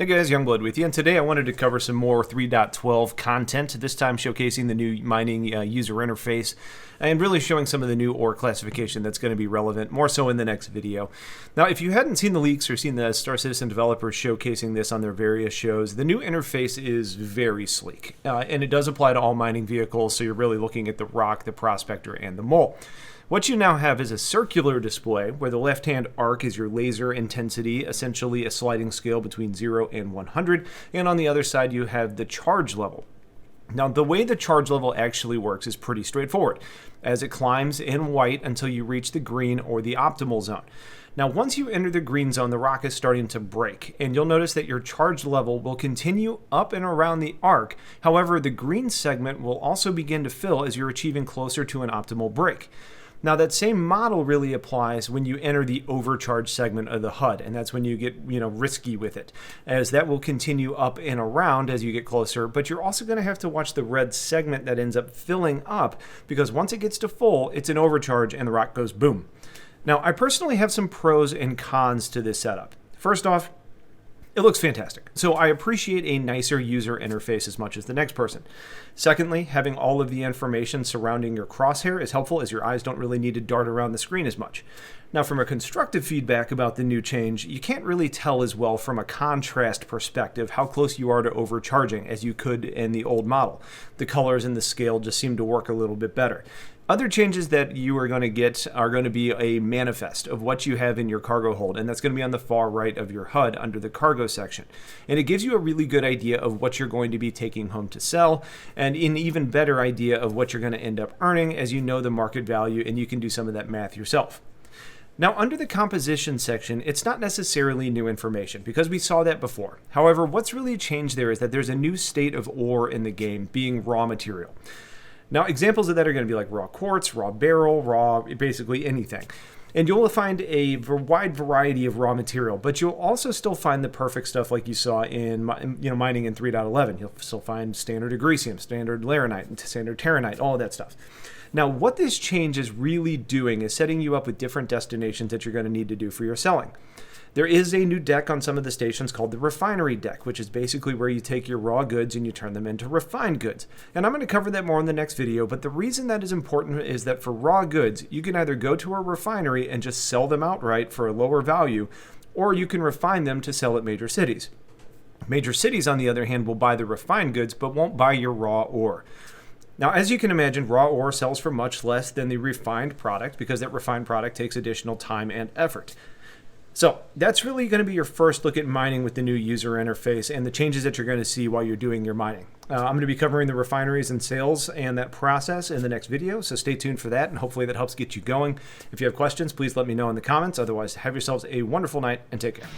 Hey guys, Youngblood with you, and today I wanted to cover some more 3.12 content, this time showcasing the new mining user interface and really showing some of the new ore classification that's going to be relevant, more so in the next video. Now, if you hadn't seen the leaks or seen the Star Citizen developers showcasing this on their various shows, the new interface is very sleek, and it does apply to all mining vehicles, so you're really looking at the rock, the prospector, and the mole. What you now have is a circular display where the left-hand arc is your laser intensity, essentially a sliding scale between 0 and 100, and on the other side you have the charge level. Now, the way the charge level actually works is pretty straightforward, as it climbs in white until you reach the green or the optimal zone. Now, once you enter the green zone, the rock is starting to break, and you'll notice that your charge level will continue up and around the arc. However, the green segment will also begin to fill as you're achieving closer to an optimal break. Now, that same model really applies when you enter the overcharge segment of the HUD, and that's when you get, risky with it, as that will continue up and around as you get closer, but you're also going to have to watch the red segment that ends up filling up, because once it gets to full, it's an overcharge and the rock goes boom. Now, I personally have some pros and cons to this setup. First off, it looks fantastic, so I appreciate a nicer user interface as much as the next person. Secondly, having all of the information surrounding your crosshair is helpful, as your eyes don't really need to dart around the screen as much. Now, from a constructive feedback about the new change, you can't really tell as well from a contrast perspective how close you are to overcharging as you could in the old model. The colors and the scale just seem to work a little bit better. Other changes that you are going to get are going to be a manifest of what you have in your cargo hold, and that's going to be on the far right of your HUD under the cargo section. And it gives you a really good idea of what you're going to be taking home to sell, and an even better idea of what you're going to end up earning as you know the market value and you can do some of that math yourself. Now, under the composition section, it's not necessarily new information because we saw that before. However, what's really changed there is that there's a new state of ore in the game, being raw material. Now, examples of that are going to be like raw quartz, raw beryl, raw, basically anything. And you'll find a wide variety of raw material, but you'll also still find the perfect stuff like you saw in mining in 3.11. You'll still find standard agresium, standard laranite, standard terranite, all of that stuff. Now, what this change is really doing is setting you up with different destinations that you're going to need to do for your selling. There is a new deck on some of the stations called the refinery deck, which is basically where you take your raw goods and you turn them into refined goods. And I'm going to cover that more in the next video, but the reason that is important is that for raw goods, you can either go to a refinery and just sell them outright for a lower value, or you can refine them to sell at major cities. Major cities, on the other hand, will buy the refined goods, but won't buy your raw ore. Now, as you can imagine, raw ore sells for much less than the refined product because that refined product takes additional time and effort. So that's really going to be your first look at mining with the new user interface and the changes that you're going to see while you're doing your mining. I'm going to be covering the refineries and sales and that process in the next video, so stay tuned for that, and hopefully that helps get you going. If you have questions, please let me know in the comments. Otherwise, have yourselves a wonderful night and take care.